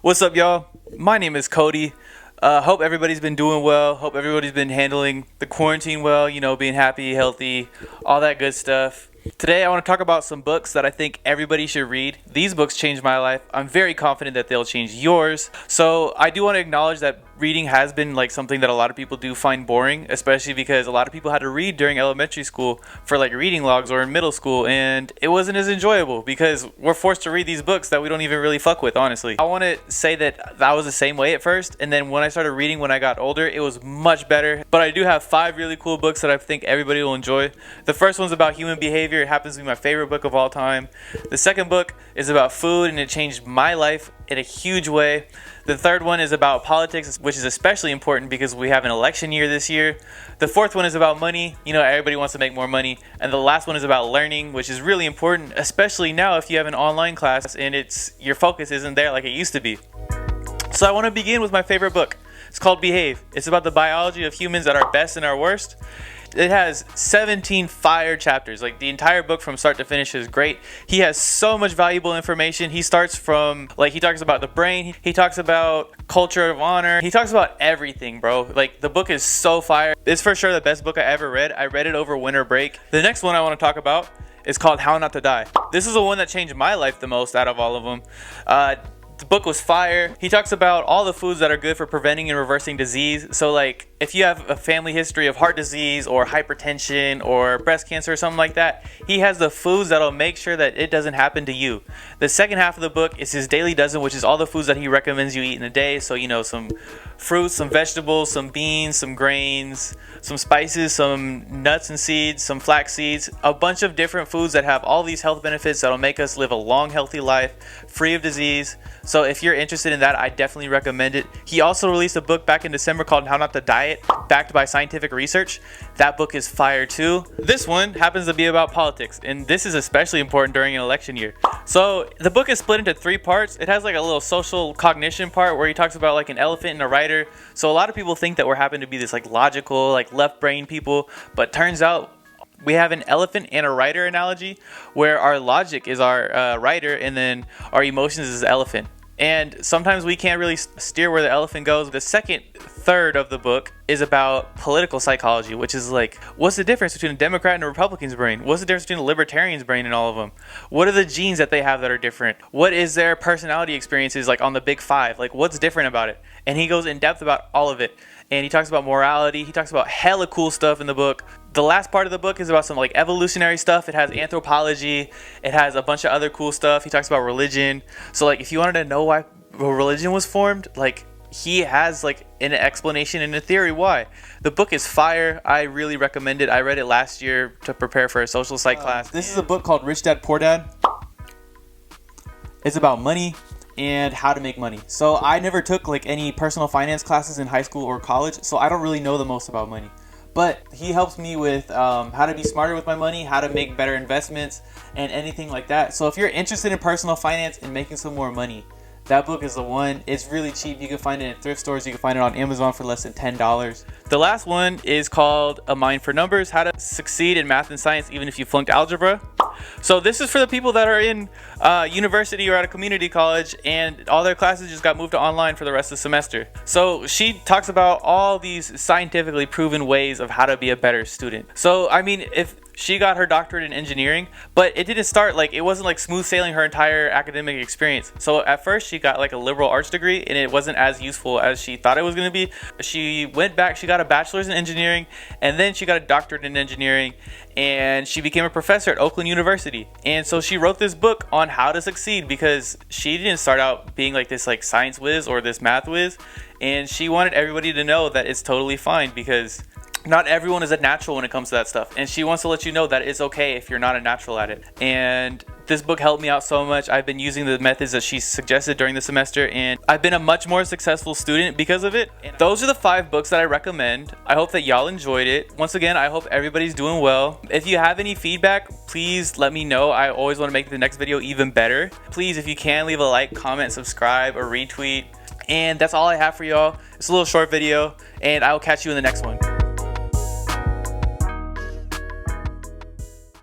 What's up, y'all? My name is Cody. Hope everybody's been doing well. Hope everybody's been handling the quarantine well, being happy, healthy, all that good stuff. Today, I want to talk about some books that I think everybody should read. These books changed my life. I'm very confident that they'll change yours. So I do want to acknowledge that reading has been something that a lot of people do find boring, especially because a lot of people had to read during elementary school for reading logs or in middle school, and it wasn't as enjoyable because we're forced to read these books that we don't even really fuck with, honestly. I want to say that was the same way at first, and then when I started reading when I got older, it was much better. But I do have 5 really cool books that I think everybody will enjoy. The first one's about human behavior. It happens to be my favorite book of all time. The second book is about food, and it changed my life in a huge way. The third one is about politics, which is especially important because we have an election year this year. The fourth one is about money. Everybody wants to make more money. And the last one is about learning, which is really important, especially now if you have an online class and your focus isn't there like it used to be. So I want to begin with my favorite book. It's called Behave. It's about the biology of humans at our best and our worst. It has 17 fire chapters. The entire book from start to finish is great. He has so much valuable information. He starts from, he talks about the brain. He talks about culture of honor. He talks about everything, bro. The book is so fire. It's for sure the best book I ever read. I read it over winter break. The next one I want to talk about is called How Not to Die. This is the one that changed my life the most out of all of them. The book was fire. He talks about all the foods that are good for preventing and reversing disease. So if you have a family history of heart disease or hypertension or breast cancer or something like that, he has the foods that'll make sure that it doesn't happen to you. The second half of the book is his daily dozen, which is all the foods that he recommends you eat in a day. So some fruits, some vegetables, some beans, some grains, some spices, some nuts and seeds, some flax seeds, a bunch of different foods that have all these health benefits that'll make us live a long, healthy life free of disease. So if you're interested in that, I definitely recommend it. He also released a book back in December called How Not to Diet, backed by scientific research. That book is fire too. This one happens to be about politics, and this is especially important during an election year. So the book is split into 3 parts. It has a little social cognition part where he talks about an elephant and a rider. So a lot of people think that we're happen to be this logical, left brain people, but turns out we have an elephant and a rider analogy where our logic is our rider and then our emotions is the elephant. And sometimes we can't really steer where the elephant goes. The second third of the book is about political psychology, which is what's the difference between a Democrat and a Republican's brain? What's the difference between a Libertarian's brain and all of them? What are the genes that they have that are different? What is their personality experiences on the big 5? What's different about it? And he goes in depth about all of it. And he talks about morality. He talks about hella cool stuff in the book. The last part of the book is about some evolutionary stuff. It has anthropology. It has a bunch of other cool stuff. He talks about religion. So if you wanted to know why religion was formed, he has an explanation and a theory why. The book is fire. I really recommend it. I read it last year to prepare for a social psych class. This is a book called Rich Dad Poor Dad. It's about money and how to make money. So I never took any personal finance classes in high school or college, so I don't really know the most about money. But he helps me with how to be smarter with my money, how to make better investments, and anything like that. So if you're interested in personal finance and making some more money, that book is the one. It's really cheap. You can find it in thrift stores. You can find it on Amazon for less than $10. The last one is called A Mind for Numbers, How to Succeed in Math and Science Even If You Flunked Algebra. So this is for the people that are in university or at a community college and all their classes just got moved to online for the rest of the semester. So she talks about all these scientifically proven ways of how to be a better student. So if she got her doctorate in engineering, but it didn't start it wasn't smooth sailing her entire academic experience. So at first she got a liberal arts degree and it wasn't as useful as she thought it was going to be. She went back, she got a bachelor's in engineering, and then she got a doctorate in engineering, and she became a professor at Oakland University. And so she wrote this book on how to succeed because she didn't start out being this science whiz or this math whiz, and she wanted everybody to know that it's totally fine because not everyone is a natural when it comes to that stuff, and she wants to let you know that it's okay if you're not a natural at it. And this book helped me out so much. I've been using the methods that she suggested during the semester, and I've been a much more successful student because of it. And those are the 5 books that I recommend. I hope that y'all enjoyed it. Once again, I hope everybody's doing well. If you have any feedback, please let me know. I always want to make the next video even better. Please, if you can, leave a like, comment, subscribe, or retweet. And that's all I have for y'all. It's a little short video, and I will catch you in the next one.